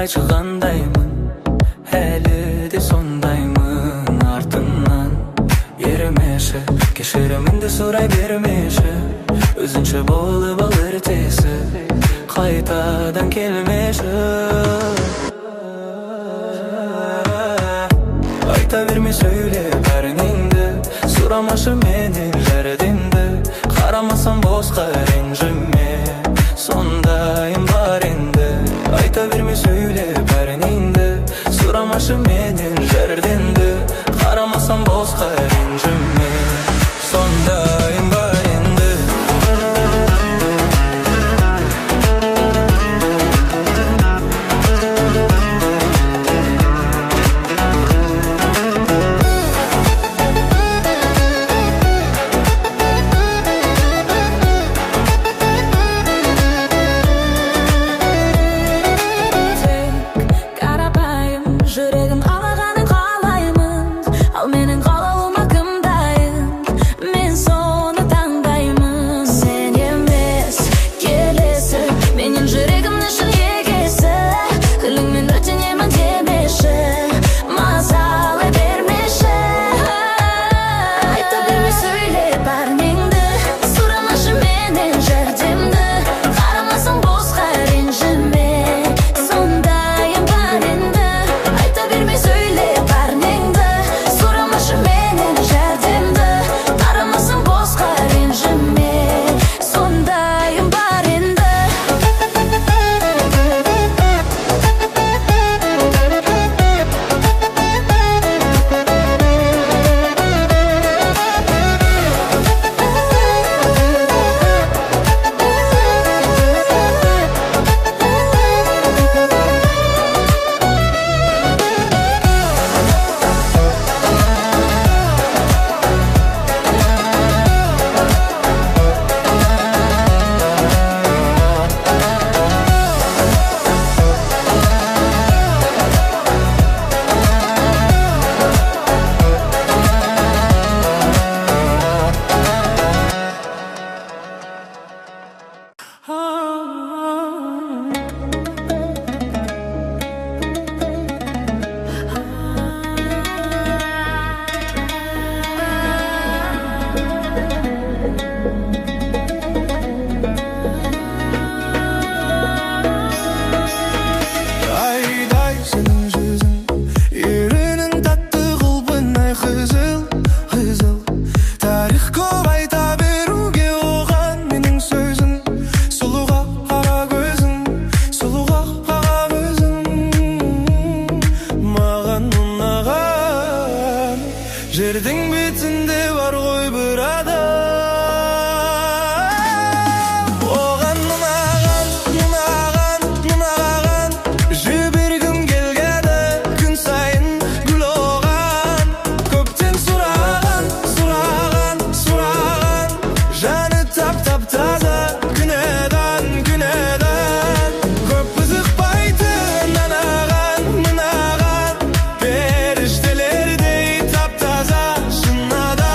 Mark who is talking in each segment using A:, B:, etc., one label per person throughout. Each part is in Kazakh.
A: çıkandayım. Hele de sondayım ardından. Yerimese keşiriminde soray vermese. Özünçe bolup alır tesi. Kaytadan kelmese. Ayta verme söyle berninde. Suraması menin derdinde. Karamasan bozka rencime. Sondayım barinde. Ayta verme söyle berninde. Suraması menin derdinde. Karamasan bozka rencime. Sondayım barinde.
B: Жердің бетінде бар ғой бір адам. Оған мынаған жібергім келгеді. Күн сайын гүл оған. Көптен сұраған жаны тап-таза. Күнәдан көп қызықпайтын мынаған періштелердей тап-таза. Шын адам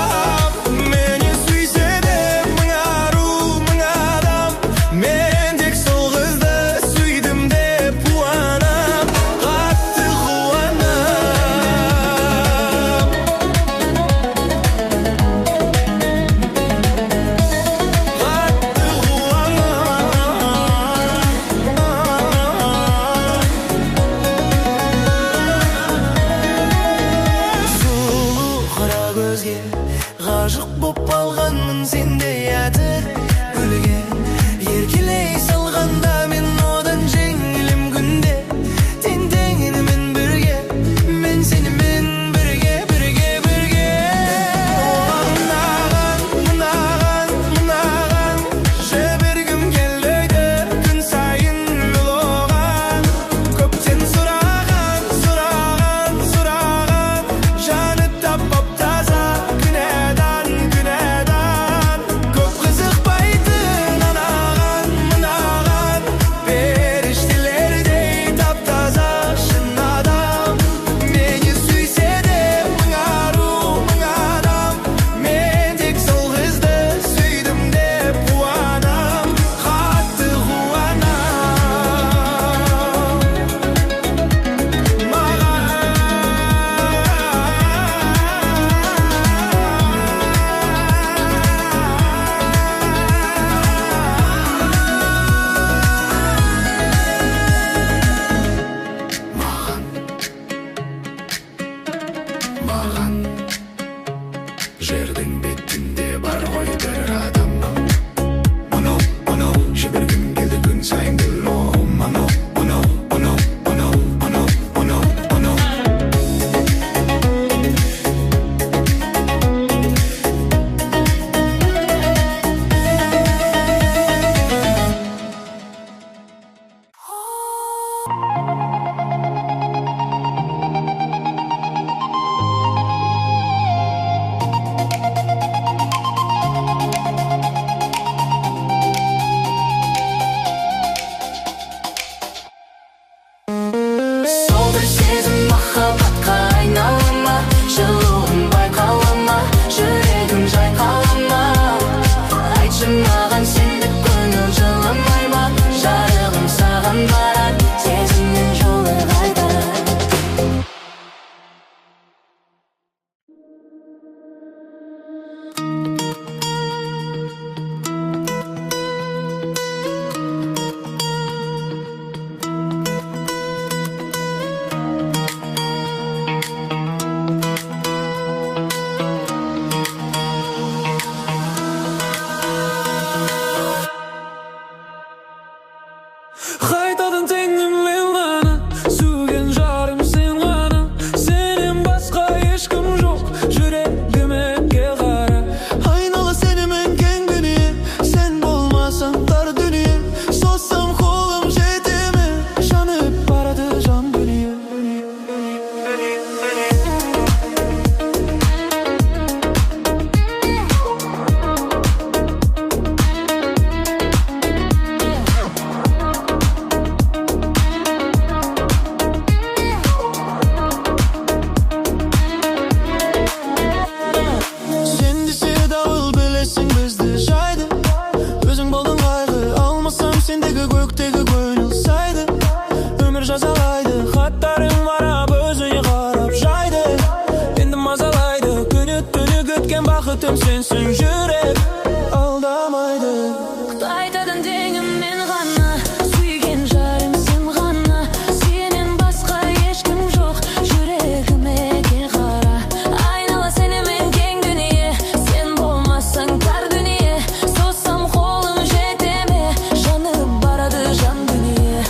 C: болмаған жердің бетінде бар ғой бір адам. Анау жібергім келді күн сайын гүл. Анау
B: Қайтадан теңім мен ғана, сүйген жарым сен ғана. Сенен басқа ешкім жоқ, жүрегіме кел қара. Айнала сенімен кең дүние, сен болмасаң тар дүние. Созсам қолым жете ме, жанып барады жан дүние. Сендегі көктегі көңіл сайды, өмір жазалайды, хаттарым барап өзіне қарап жайды. Енді мазалайды, күні-түні күткен бақытым сенсің, жүрек алдамайды.
D: Қайтадан теңім мен ғана, сүйген жарым сен ғана. Сенен басқа ешкім жоқ, жүрегіме кел қара. Айнала сенімен кең дүние, сен болмасаң тар дүние. Созсам қолым жете ме, жанып барады жан дүние.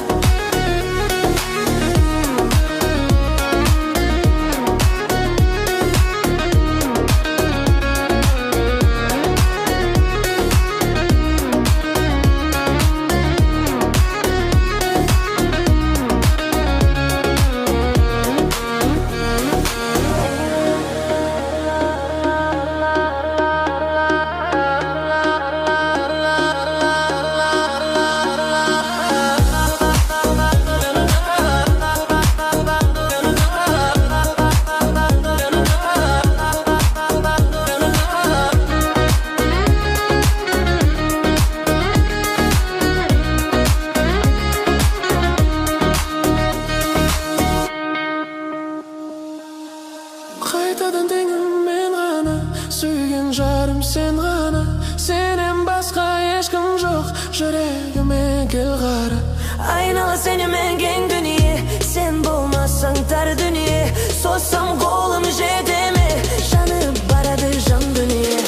B: Қайтадан теңім мен ғана, сүйген жарым сен ғана. Сенен басқа ешкім жоқ, жүрегіме кел қара.
D: Айнала сенімен кең дүние, сен болмасаң тар дүние. Созсам қолым жете ме, жанып барады жан дүние.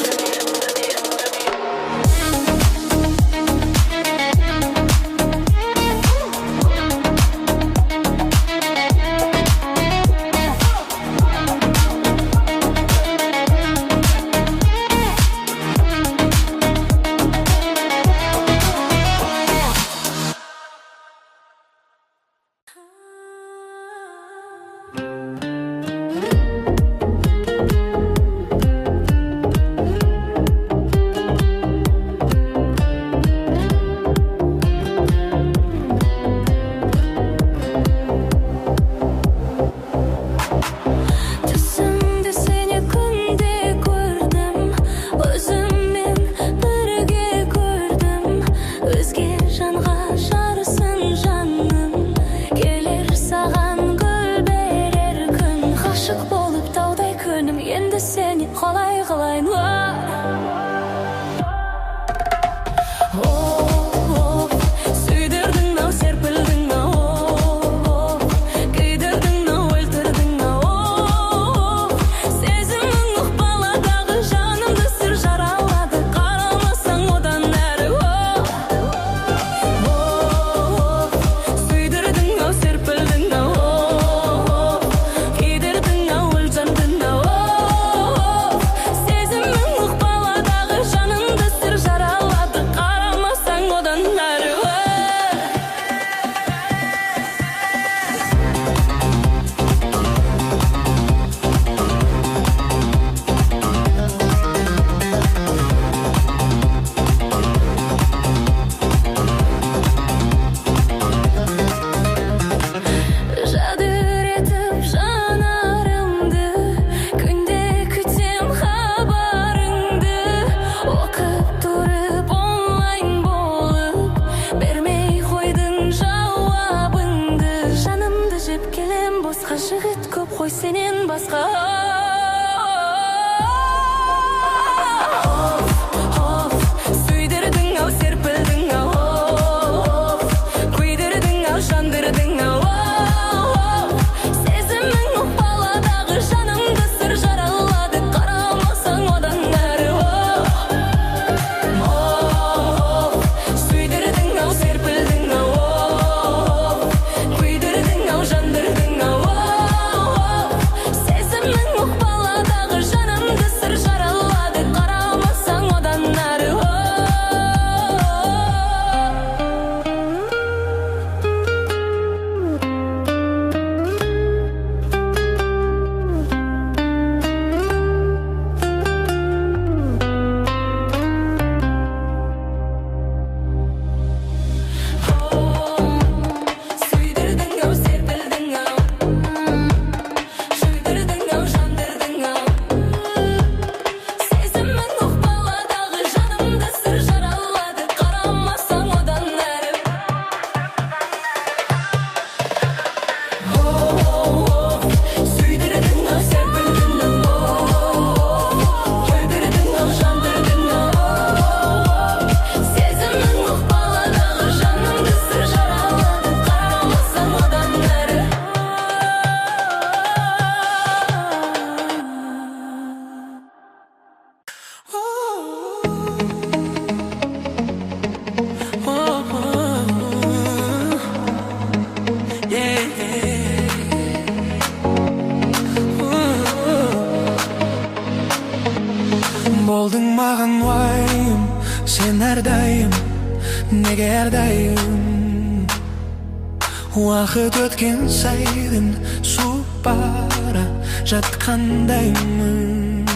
B: Болдың маған уайым, сен әрдайым, неге әрдайым. Уақыт өткен сайын суып бара жатқандаймын.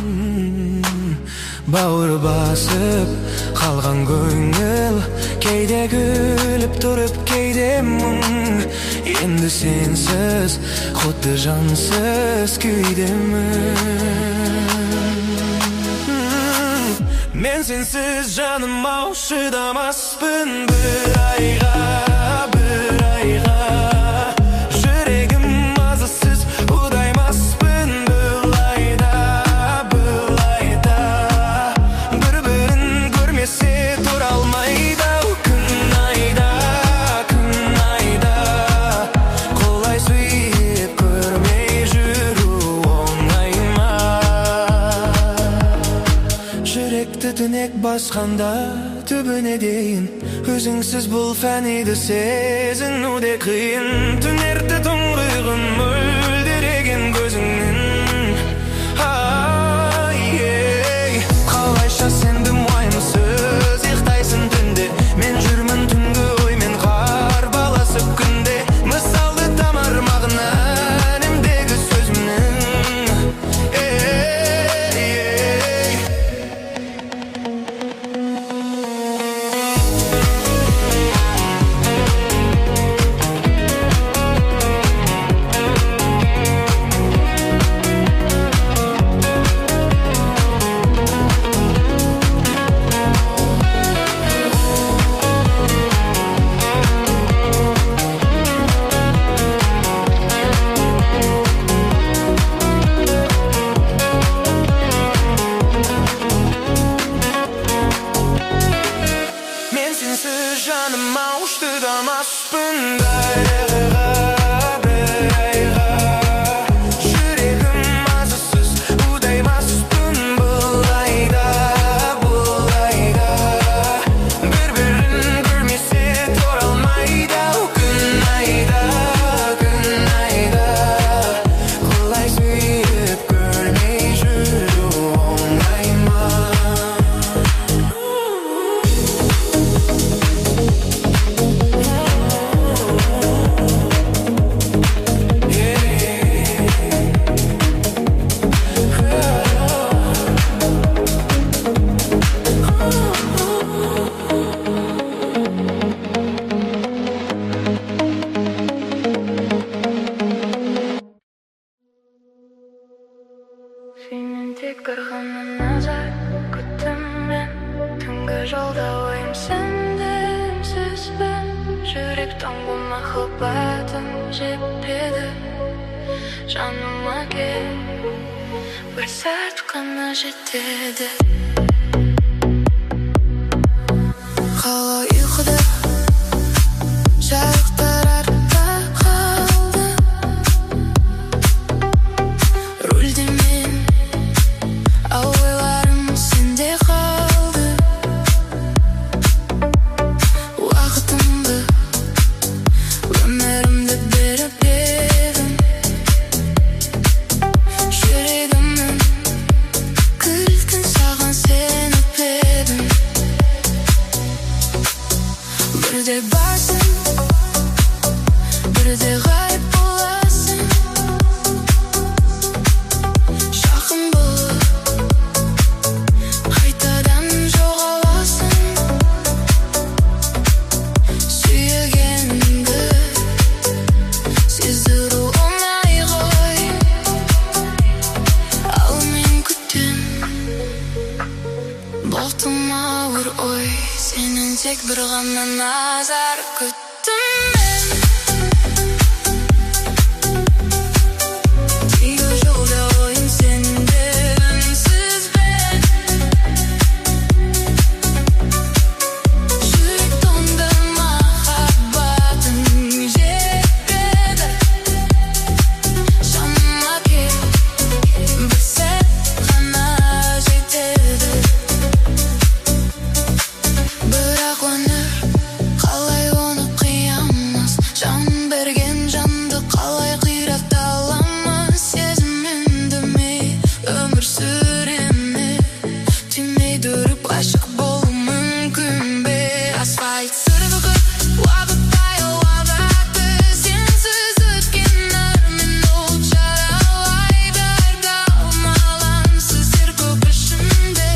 B: Бауыр басып қалған көңіл, кейде күліп тұрып кейде мұң. Енді сенсіз құдды жансыз күйдемін. Мен сенсіз жаным ау шыдамаспын бір айға. Жүрегім мазасыз ұдаймаспын бұлайда. Бір-бірін көрмесе тұра алмайды күн айда. Қолай сүйіп көрмей жүру оңай ма? Жүректі түнек басқанда түбіне дейін, өзіңсіз бұл фәниді сезіну де қиын. Түнерді тұңғиығын мөлдіреген көзіңнен. Қалайша сендің уайымсыз ұйықтайсың түнде, мен жүрмін түнгі оймен қарбаласып күнде. Мысалды тамармағына әлемдегі сөзімнің. Жаным ау шыдамаспын бір айға. Жүрегім мазасыз ұдаймаспын бұлайда. Бір-бірін көрмесе тұра алмайды күн айда. Қолай сүйіп көрмей жүру оңай ма?
D: Сенен тек бір ғана назар күттім мен. Түнгі жолда ойым сенденсізбін. Жүректің бұл махаббатын жеп еді жаныма кел. бір сәт қана жетеді. Қала ұйқыда жарықтар артта қалды. Рульде мен, ал ойларым сенде қалды. Уақытымды, өмірімді беріп едім. Жүрегімнің кілтін саған сеніп едім. Бірде барсың, бірде ғайып боласың. Жақын болып, қайтадан жоғаласың. Сүйгеніңді сездіру оңай ғой, ал мен күтем. Болдым ауыр ой, сенен тек бір ғана назар күттім мен. Тегі жолда ойым сенде үнсізбен. Жүрек тоңды, махаббатың жетпеді. Жаныма кел, бір сәт қана жетеді. Бірақ өмір қалай оны қиямыз? Жан берген жанды қалай қирата аламыз? Сезімімді ме, өмір сүреме? Түймейді үріп ғашық болу мүмкін бе? Асфальт сыр бүгіп, уақыт таяу ағады. Сенсіз өткен армен ол жаралайды. Айдалмалансыз көп ішімде.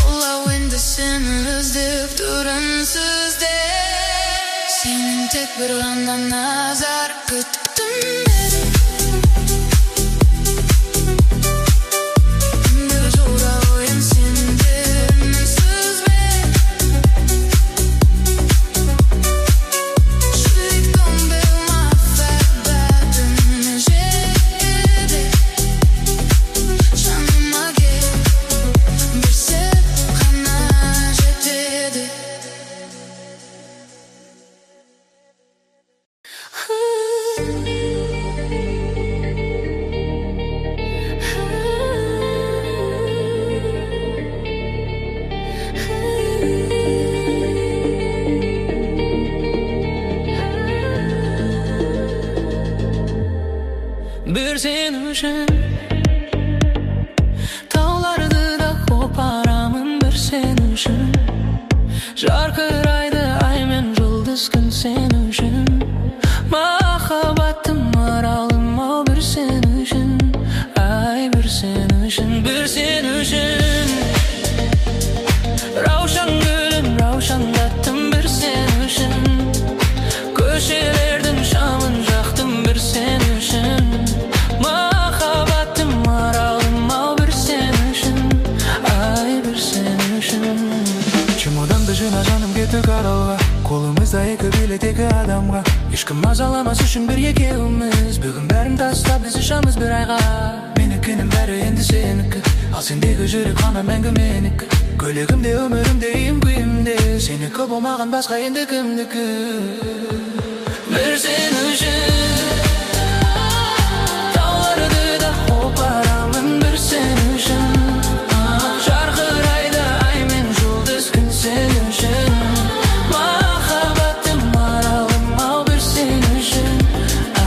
D: Олау енді сені іздеп тұр үнсізде. Сенен тек бір ғана назар күттім мен. Ендігі жолда ойым сенде үнсізбен. Жүрек тоңды, махаббатың жетпеді. Жаныма кел, бір сәт қана жетеді.
B: Bir sen üçün tağlarda da koparamın, bir sen üçün jarkıraydı ay men yıldız gün sen üçün. Mahabbatım aralım al bir sen üçün, ay bir sen üçün, bir sen üçün. Ravşan gülüm, ravşan tattım bir sen üçün. Köşelerden şamın jaktım bir sen üçün. Mahabbatım aralım al bir sen üçün, ay bir sen üçün.
A: Чемодан жина жаным кетті аралға, қолымызда екі билет екі адамға. Ешкім мазаламас үшін бір екеуміз, бүгін бәрін тастап біз ұшамыз бір айға. Менікінің бәрі енді сенікі, ал сендегі жүрек қана мәңгі менікі. Көлігімде, өмірімде, үйім күйімде, сенікі болмаған басқа енді кімдікі.
B: Bir sen üçün tağlarda da koparamın, bir sen üçün jarkıraydı ay men yıldız gün sen üçün. Mahabbatım aralım al bir sen üçün,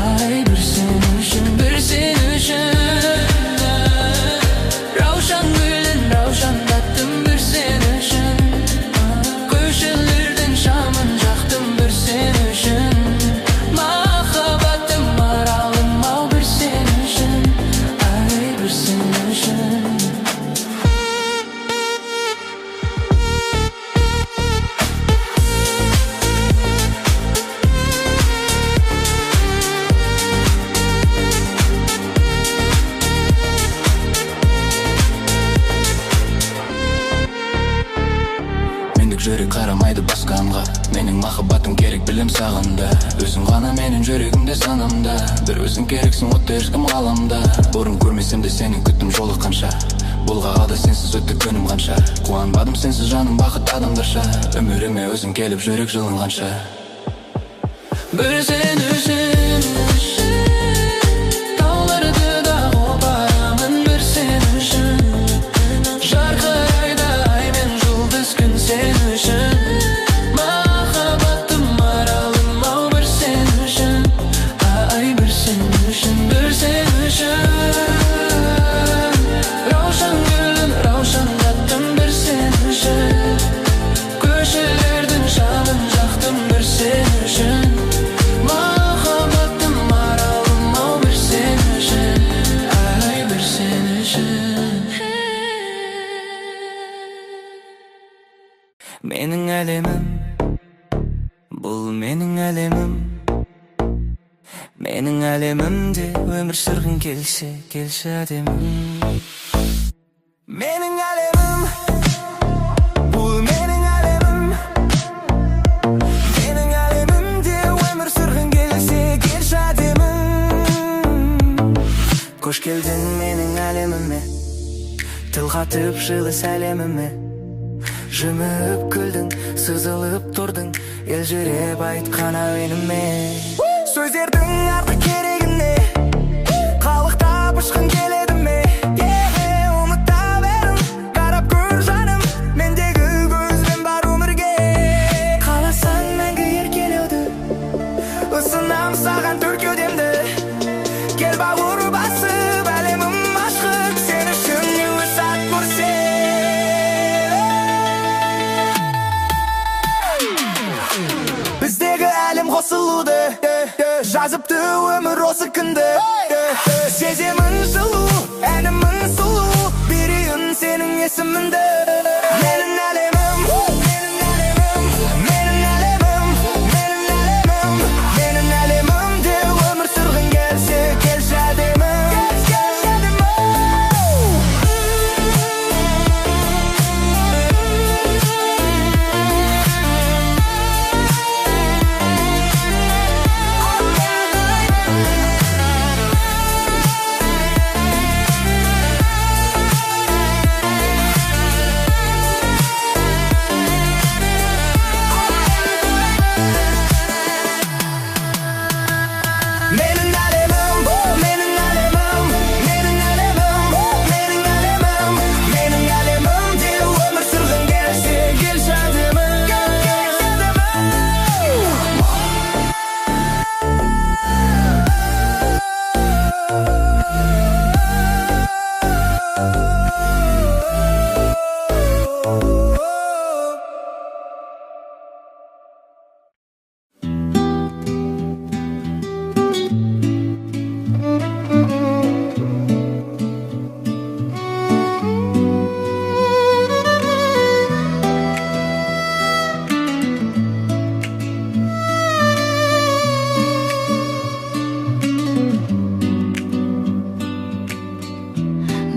B: ay bir sen üçün, bir sen üçün. Ravşan gülün, ravşan tattım bir sen üçün. Köşelerden şamın jaktım bir sen üçün. Mahabbatım aralım al bir sen üçün, ay bir sen üçün.
A: жүрек қарамайды басқанға. Менің махаббатым керек білем сағында. Өзің ғана менің жүрегімде санамда. Бір өзің керексің отты ешкім ғаламда. Бұрын көрмесем де сенің күттім жолыққанша. Бұл ғалада сенсіз өтті күнім қанша. Қуанбадым сенсіз жаным бақыт адамдарша. Өміріме өзің келіп жүрек жылынғанша. Бір сен үшін тауларды да қопарамын. Бір сен үшін жарқырайды ай мен жұлдыз күн сен үшін. Махаббатым аралым ау бір сен үшін. Ай бір сен үшін, бір сен үшін. Раушан гүлін раушан жаттым бір сен үшін. Көшелердің шамын жақтым бір сен үшін. Менің әлемім, бұл менің әлемім. Менің әлемімде өмір сүргің келсе, келші әдемім. Менің әлемім, бұл менің әлемім. Менің әлемімде өмір сүргің келсе, келші әдемім. Қош келдің менің әлеміме, тіл қатып жылы сәлеміме. Жымып күлдің, сызылып тұрдың, елжіреп айтқан әуеніме. Сөздердің артық керегіне, қалықтап ұшқын келеді ме? Ұмыта берін, қарап көр жаным, мендегі көзбен бар өмірге. Қаласаң мәңгі еркелеуді, ұсынам саған төр кеудемді. Кел бауыр басып, әлемім ашық, сен үшін өз сәт көрсем. Біздегі әлем қосылуды, жазыпты өмір осы күнді. Сеземін жылу, әнімін сұлу, берейін сенің есіміңді. Менің әлемім, менің әлемім, менің әлемім, менің әлемім. Менің әлемімде өмір сүргің келсе, келші әдемім, келші әдемім.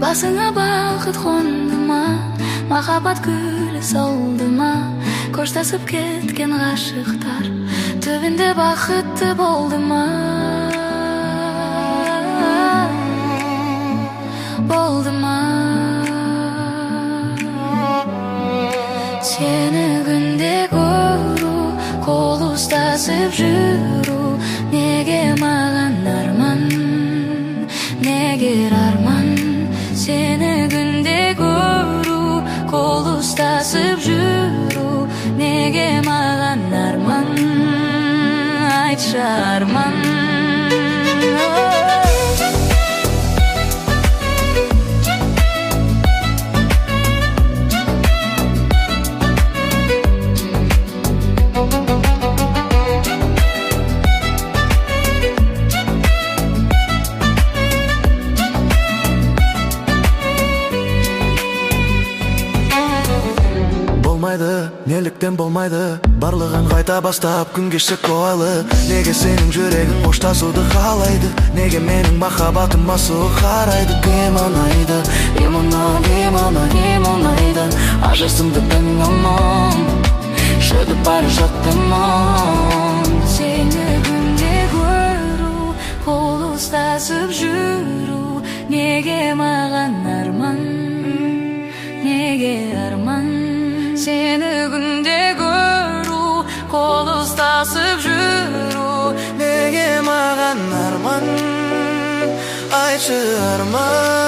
D: Басыңа бақыт қонды ма, махаббат гүлі солды ма? Қоштасып кеткен ғашықтар түбінде бақытты болды ма? Болды ма? Сені күнде көру, қол ұстасып жүру, неге маған арман, неге арман? Сені күнде көру, қол ұстасып жүру, неге маған арман, айтшы арман.
B: Неліктен болмайды, барлығын қайта бастап күн кешіп қойлы. Неге сенің жүрегің қоштасуды қалайды, неге менің махаббатым масуы қарайды? Кім ұнайды, кім ұнайды, кім ұнайды, ажырсымды менің алмам.
A: өтіп бара жаттымын.
D: Сені күнде көру, қол ұстасып жүру, неге маған арман, неге арман. Сені күнде көру, қол ұстасып жүру,
B: неге маған арман, айтшы арман.